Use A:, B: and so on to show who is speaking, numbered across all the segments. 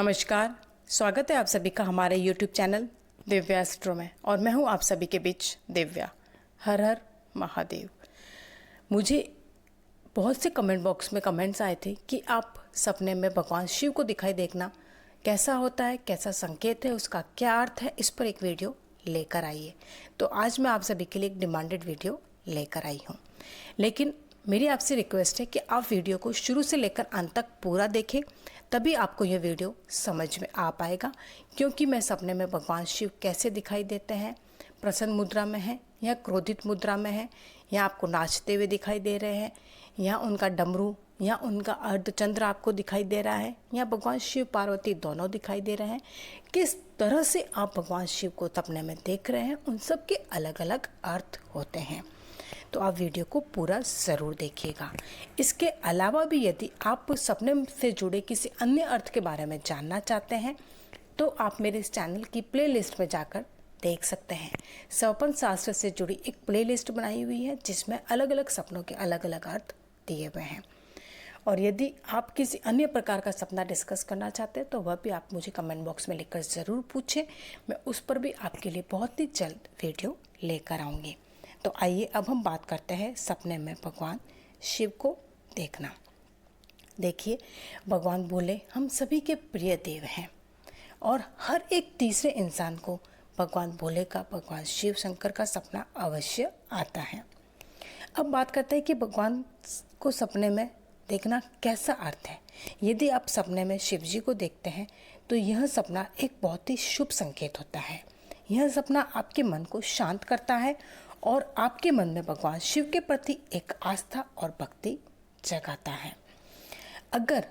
A: नमस्कार। स्वागत है आप सभी का हमारे YouTube चैनल दिव्या एस्ट्रो में और मैं हूं आप सभी के बीच दिव्या। हर हर महादेव। मुझे बहुत से कमेंट बॉक्स में कमेंट्स आए थे कि आप सपने में भगवान शिव को दिखाई देखना कैसा होता है, कैसा संकेत है, उसका क्या अर्थ है, इस पर एक वीडियो लेकर आइए। तो आज मैं आप सभी के लिए एक डिमांडेड वीडियो लेकर आई हूँ, लेकिन मेरी आपसे रिक्वेस्ट है कि आप वीडियो को शुरू से लेकर अंत तक पूरा देखें, तभी आपको यह वीडियो समझ में आ पाएगा। क्योंकि मैं सपने में भगवान शिव कैसे दिखाई देते हैं, प्रसन्न मुद्रा में हैं या क्रोधित मुद्रा में हैं, या आपको नाचते हुए दिखाई दे रहे हैं, या उनका डमरू या उनका अर्धचंद्र आपको दिखाई दे रहा है, या भगवान शिव पार्वती दोनों दिखाई दे रहे हैं, किस तरह से आप भगवान शिव को सपने में देख रहे हैं, उन सब के अलग अलग अर्थ होते हैं। तो आप वीडियो को पूरा ज़रूर देखिएगा। इसके अलावा भी यदि आप सपने से जुड़े किसी अन्य अर्थ के बारे में जानना चाहते हैं तो आप मेरे इस चैनल की प्लेलिस्ट में जाकर देख सकते हैं। स्वप्न शास्त्र से जुड़ी एक प्लेलिस्ट बनाई हुई है जिसमें अलग अलग सपनों के अलग अलग अर्थ दिए हुए हैं। और यदि आप किसी अन्य प्रकार का सपना डिस्कस करना चाहते हैं तो वह भी आप मुझे कमेंट बॉक्स में लिखकर ज़रूर पूछें। मैं उस पर भी आपके लिए बहुत ही जल्द वीडियो लेकर आऊँगी। तो आइए अब हम बात करते हैं सपने में भगवान शिव को देखना। देखिए, भगवान भोले हम सभी के प्रिय देव हैं और हर एक तीसरे इंसान को भगवान भोले का, भगवान शिव शंकर का सपना अवश्य आता है। अब बात करते हैं कि भगवान को सपने में देखना कैसा अर्थ है। यदि आप सपने में शिव जी को देखते हैं तो यह सपना एक बहुत ही शुभ संकेत होता है। यह सपना आपके मन को शांत करता है और आपके मन में भगवान शिव के प्रति एक आस्था और भक्ति जगाता है। अगर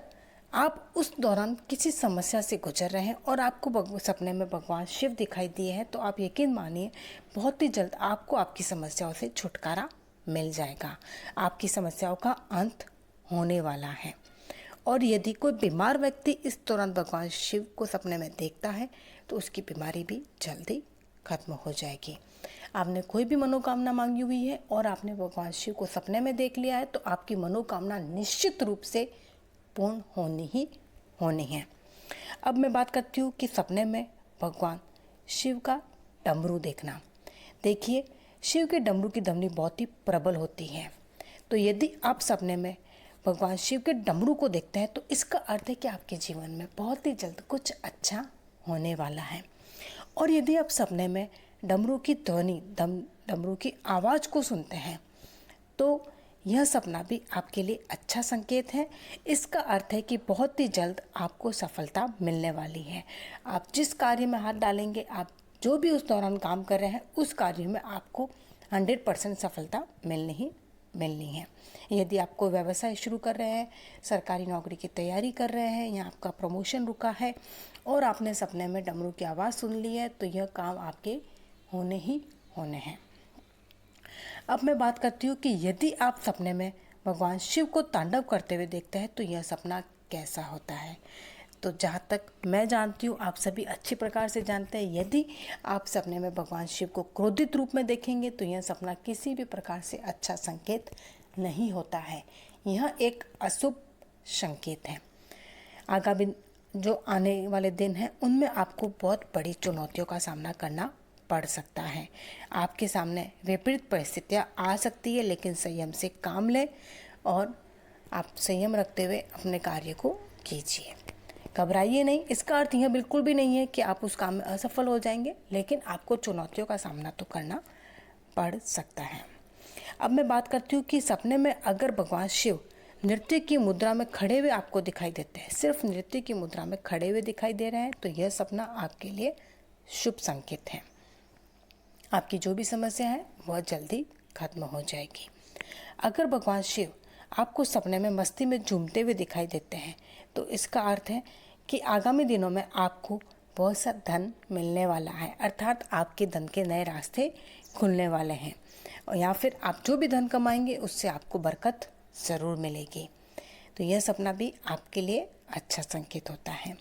A: आप उस दौरान किसी समस्या से गुजर रहे हैं और आपको सपने में भगवान शिव दिखाई दिए हैं तो आप यकीन मानिए बहुत ही जल्द आपको आपकी समस्याओं से छुटकारा मिल जाएगा। आपकी समस्याओं का अंत होने वाला है। और यदि कोई बीमार व्यक्ति इस दौरान भगवान शिव को सपने में देखता है तो उसकी बीमारी भी जल्दी खत्म हो जाएगी। आपने कोई भी मनोकामना मांगी हुई है और आपने भगवान शिव को सपने में देख लिया है तो आपकी मनोकामना निश्चित रूप से पूर्ण होनी है। अब मैं बात करती हूँ कि सपने में भगवान शिव का डमरू देखना। देखिए, शिव के डमरू की ध्वनि बहुत ही प्रबल होती है। तो यदि आप सपने में भगवान शिव के डमरू को देखते हैं तो इसका अर्थ है कि आपके जीवन में बहुत ही जल्द कुछ अच्छा होने वाला है। और यदि आप सपने में डमरू की ध्वनि, डमरू की आवाज़ को सुनते हैं तो यह सपना भी आपके लिए अच्छा संकेत है। इसका अर्थ है कि बहुत ही जल्द आपको सफलता मिलने वाली है। आप जिस कार्य में हाथ डालेंगे, आप जो भी उस दौरान काम कर रहे हैं, उस कार्य में आपको 100% सफलता मिलनी है। यदि आप कोई व्यवसाय शुरू कर रहे हैं, सरकारी नौकरी की तैयारी कर रहे हैं या आपका प्रमोशन रुका है और आपने सपने में डमरू की आवाज़ सुन ली है तो यह काम आपके होने हैं। अब मैं बात करती हूँ कि यदि आप सपने में भगवान शिव को तांडव करते हुए देखते हैं तो यह सपना कैसा होता है। तो जहाँ तक मैं जानती हूँ आप सभी अच्छी प्रकार से जानते हैं, यदि आप सपने में भगवान शिव को क्रोधित रूप में देखेंगे तो यह सपना किसी भी प्रकार से अच्छा संकेत नहीं होता है। यह एक अशुभ संकेत है। आगामी जो आने वाले दिन हैं उनमें आपको बहुत बड़ी चुनौतियों का सामना करना पड़ सकता है। आपके सामने विपरीत परिस्थितियाँ आ सकती है, लेकिन संयम से काम लें और आप संयम रखते हुए अपने कार्य को कीजिए। घबराइए नहीं। इसका अर्थ यह बिल्कुल भी नहीं है कि आप उस काम में असफल हो जाएंगे, लेकिन आपको चुनौतियों का सामना तो करना पड़ सकता है। अब मैं बात करती हूँ कि सपने में अगर भगवान शिव नृत्य की मुद्रा में खड़े हुए आपको दिखाई देते हैं, सिर्फ नृत्य की मुद्रा में खड़े हुए दिखाई दे रहे हैं, तो यह सपना आपके लिए शुभ संकेत है। आपकी जो भी समस्या है वह जल्दी खत्म हो जाएगी। अगर भगवान शिव आपको सपने में मस्ती में झूमते हुए दिखाई देते हैं तो इसका अर्थ है कि आगामी दिनों में आपको बहुत सा धन मिलने वाला है, अर्थात आपके धन के नए रास्ते खुलने वाले हैं। और या फिर आप जो भी धन कमाएंगे उससे आपको बरकत ज़रूर मिलेगी। तो यह सपना भी आपके लिए अच्छा संकेत होता है।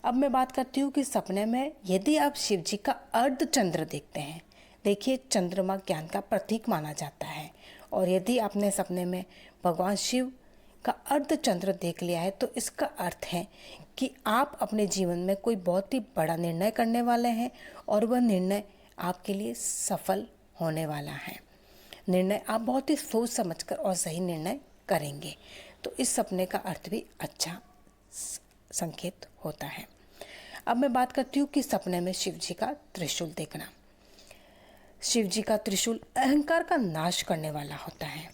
A: अब मैं बात करती हूँ कि सपने में यदि आप शिव जी का अर्धचंद्र देखते हैं। देखिए, चंद्रमा ज्ञान का प्रतीक माना जाता है और यदि आपने सपने में भगवान शिव का अर्धचंद्र देख लिया है तो इसका अर्थ है कि आप अपने जीवन में कोई बहुत ही बड़ा निर्णय करने वाले हैं और वह निर्णय आपके लिए सफल होने वाला है। निर्णय आप बहुत ही सोच समझकर और सही निर्णय करेंगे। तो इस सपने का अर्थ भी अच्छा संकेत होता है। अब मैं बात करती हूँ कि सपने में शिव जी का त्रिशूल देखना। शिव जी का त्रिशूल अहंकार का नाश करने वाला होता है,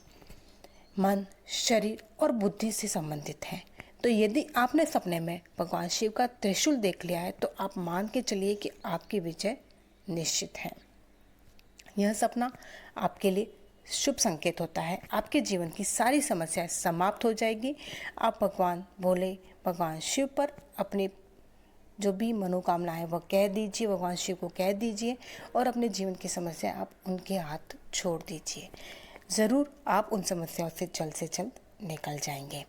A: मन, शरीर और बुद्धि से संबंधित है। तो यदि आपने सपने में भगवान शिव का त्रिशूल देख लिया है तो आप मान के चलिए कि आपकी विजय निश्चित है। यह सपना आपके लिए शुभ संकेत होता है। आपके जीवन की सारी समस्याएं समाप्त हो जाएगी। आप भगवान भोले, भगवान शिव पर अपनी जो भी मनोकामना है वह कह दीजिए, भगवान शिव को कह दीजिए और अपने जीवन की समस्या आप उनके हाथ छोड़ दीजिए। ज़रूर आप उन समस्याओं से जल्द निकल जाएंगे।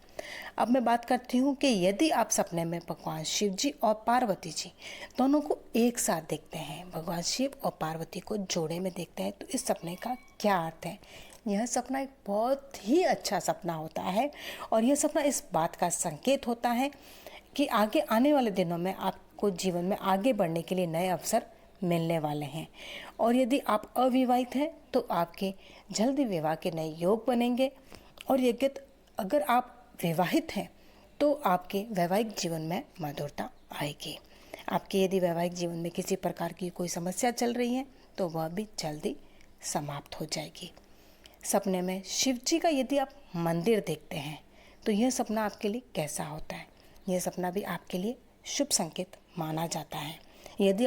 A: अब मैं बात करती हूँ कि यदि आप सपने में भगवान शिव जी और पार्वती जी दोनों को एक साथ देखते हैं, भगवान शिव और पार्वती को जोड़े में देखते हैं, तो इस सपने का क्या अर्थ है? यह सपना एक बहुत ही अच्छा सपना होता है और यह सपना इस बात का संकेत होता है कि आगे आने वाले दिनों में आपको जीवन में आगे बढ़ने के लिए नए अवसर मिलने वाले हैं। और यदि आप अविवाहित हैं तो आपके जल्दी विवाह के नए योग बनेंगे। और यदि अगर आप विवाहित हैं तो आपके वैवाहिक जीवन में मधुरता आएगी। आपके यदि वैवाहिक जीवन में किसी प्रकार की कोई समस्या चल रही है तो वह भी जल्दी समाप्त हो जाएगी। सपने में शिव जी का यदि आप मंदिर देखते हैं तो यह सपना आपके लिए कैसा होता है? यह सपना भी आपके लिए शुभ संकेत माना जाता है। यदि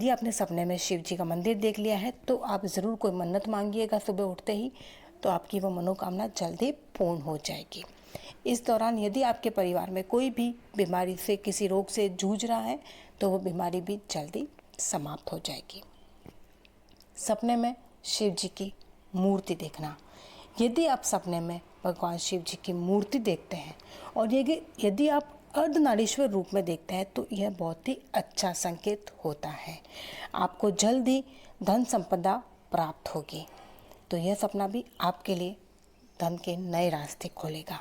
A: आपने सपने में शिव जी का मंदिर देख लिया है तो आप ज़रूर कोई मन्नत मांगिएगा सुबह उठते ही, तो आपकी वो मनोकामना जल्दी पूर्ण हो जाएगी। इस दौरान यदि आपके परिवार में कोई भी बीमारी से, किसी रोग से जूझ रहा है तो वो बीमारी भी जल्दी समाप्त हो जाएगी। सपने में शिव जी की मूर्ति देखना। यदि आप सपने में भगवान शिव जी की मूर्ति देखते हैं और यदि आप अर्धनारीश्वर रूप में देखते हैं तो यह बहुत ही अच्छा संकेत होता है। आपको जल्द ही धन संपदा प्राप्त होगी। तो यह सपना भी आपके लिए धन के नए रास्ते खोलेगा।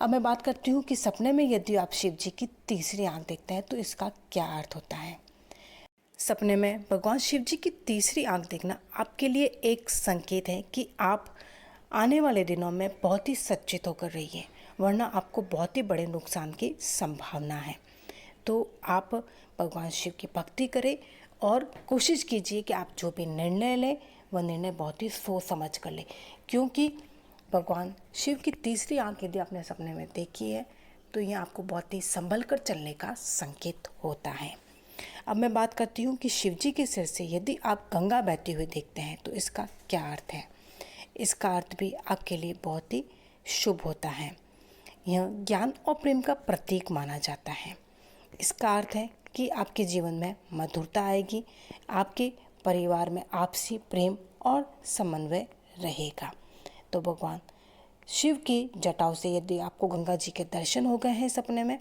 A: अब मैं बात करती हूँ कि सपने में यदि आप शिव जी की तीसरी आंख देखते हैं तो इसका क्या अर्थ होता है। सपने में भगवान शिव जी की तीसरी आंख देखना आपके लिए एक संकेत है कि आप आने वाले दिनों में बहुत ही सचेत होकर रहिए, वरना आपको बहुत ही बड़े नुकसान की संभावना है। तो आप भगवान शिव की भक्ति करें और कोशिश कीजिए कि आप जो भी निर्णय लें वह निर्णय बहुत ही सोच समझ कर लें, क्योंकि भगवान शिव की तीसरी आंख यदि आपने सपने में देखी है तो यह आपको बहुत ही संभल कर चलने का संकेत होता है। अब मैं बात करती हूँ कि शिव जी के सिर से यदि आप गंगा बहती हुई देखते हैं तो इसका क्या अर्थ है। इसका अर्थ भी आपके लिए बहुत ही शुभ होता है। यह ज्ञान और प्रेम का प्रतीक माना जाता है। इसका अर्थ है कि आपके जीवन में मधुरता आएगी, आपके परिवार में आपसी प्रेम और समन्वय रहेगा। तो भगवान शिव की जटाओं से यदि आपको गंगा जी के दर्शन हो गए हैं सपने में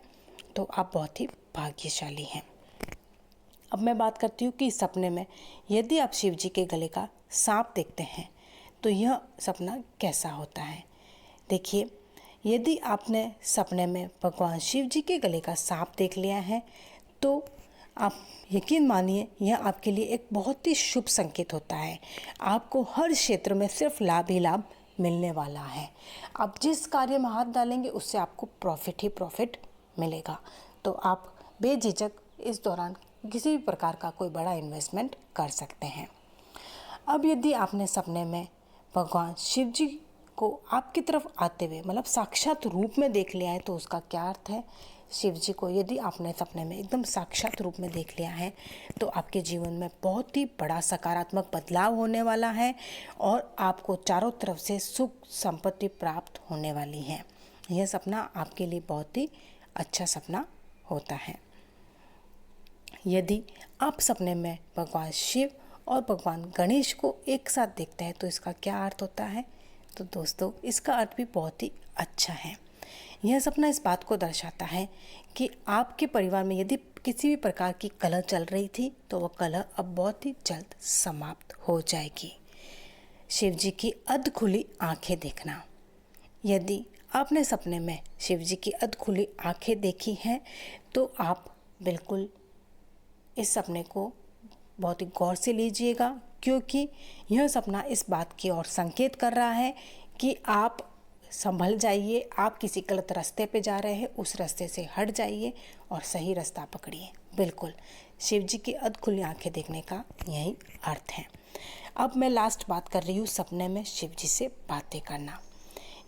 A: तो आप बहुत ही भाग्यशाली हैं। अब मैं बात करती हूँ कि सपने में यदि आप शिव जी के गले का सांप देखते हैं तो यह सपना कैसा होता है। देखिए, यदि आपने सपने में भगवान शिव जी के गले का सांप देख लिया है तो आप यकीन मानिए यह आपके लिए एक बहुत ही शुभ संकेत होता है। आपको हर क्षेत्र में सिर्फ लाभ ही लाभ मिलने वाला है। आप जिस कार्य में हाथ डालेंगे उससे आपको प्रॉफिट ही प्रॉफिट मिलेगा। तो आप बेझिझक इस दौरान किसी भी प्रकार का कोई बड़ा इन्वेस्टमेंट कर सकते हैं। अब यदि आपने सपने में भगवान शिव जी को आपकी तरफ आते हुए मतलब साक्षात रूप में देख लिया है तो उसका क्या अर्थ है। शिव जी को यदि आपने सपने में एकदम साक्षात रूप में देख लिया है तो आपके जीवन में बहुत ही बड़ा सकारात्मक बदलाव होने वाला है और आपको चारों तरफ से सुख संपत्ति प्राप्त होने वाली है। यह सपना आपके लिए बहुत ही अच्छा सपना होता है। यदि आप सपने में भगवान शिव और भगवान गणेश को एक साथ देखते हैं तो इसका क्या अर्थ होता है। तो दोस्तों, इसका अर्थ भी बहुत ही अच्छा है। यह सपना इस बात को दर्शाता है कि आपके परिवार में यदि किसी भी प्रकार की कलह चल रही थी तो वह कलह अब बहुत ही जल्द समाप्त हो जाएगी। शिव जी की अध खुली आंखें देखना। यदि आपने सपने में शिव जी की अधखुली आंखें देखी हैं तो आप बिल्कुल इस सपने को बहुत ही गौर से लीजिएगा, क्योंकि यह सपना इस बात की ओर संकेत कर रहा है कि आप संभल जाइए, आप किसी गलत रास्ते पे जा रहे हैं, उस रास्ते से हट जाइए और सही रास्ता पकड़िए। बिल्कुल शिव जी की अधखुली आंखें देखने का यही अर्थ है। अब मैं लास्ट बात कर रही हूँ सपने में शिव जी से बातें करना।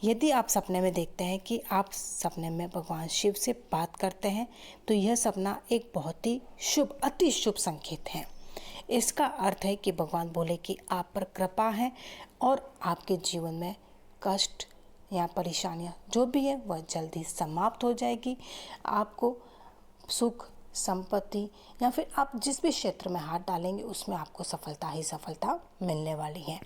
A: यदि आप सपने में देखते हैं कि आप सपने में भगवान शिव से बात करते हैं तो यह सपना एक बहुत ही शुभ, अति शुभ संकेत है। इसका अर्थ है कि भगवान बोले कि आप पर कृपा है और आपके जीवन में कष्ट या परेशानियां जो भी है वह जल्दी समाप्त हो जाएगी। आपको सुख, संपत्ति या फिर आप जिस भी क्षेत्र में हाथ डालेंगे उसमें आपको सफलता ही सफलता मिलने वाली है।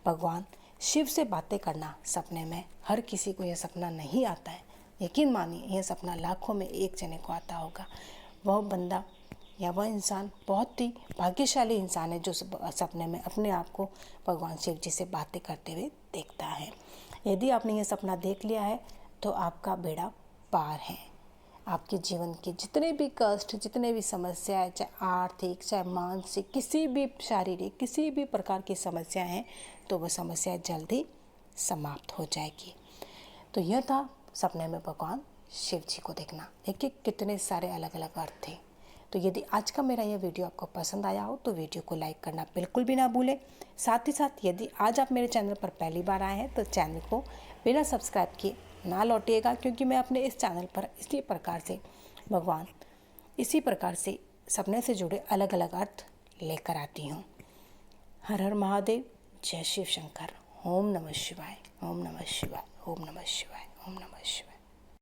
A: भगवान शिव से बातें करना सपने में हर किसी को यह सपना नहीं आता है। यकीन मानिए यह सपना लाखों में एक जने को आता होगा। वह बंदा या वह इंसान बहुत ही भाग्यशाली इंसान है जो सपने में अपने आप को भगवान शिव जी से बातें करते हुए देखता है। यदि आपने यह सपना देख लिया है तो आपका बेड़ा पार है। आपके जीवन के जितने भी कष्ट, जितने भी समस्याएं, चाहे आर्थिक, चाहे मानसिक, किसी भी शारीरिक, किसी भी प्रकार की समस्या हैं तो वह समस्या जल्दी समाप्त हो जाएगी। तो यह था सपने में भगवान शिव जी को देखना। देखिए कितने सारे अलग अलग अर्थ थे। तो यदि आज का मेरा यह वीडियो आपको पसंद आया हो तो वीडियो को लाइक करना बिल्कुल भी ना भूलें। साथ ही साथ यदि आज आप मेरे चैनल पर पहली बार आए हैं तो चैनल को बिना सब्सक्राइब किए ना लौटिएगा, क्योंकि मैं अपने इस चैनल पर इसी प्रकार से सपने से जुड़े अलग अलग अर्थ लेकर आती हूँ। हर हर महादेव, जय शिव शंकर। ओम नमः शिवाय, ओम नमः शिवाय, ओम नमः शिवाय, ओम नमः शिवाय।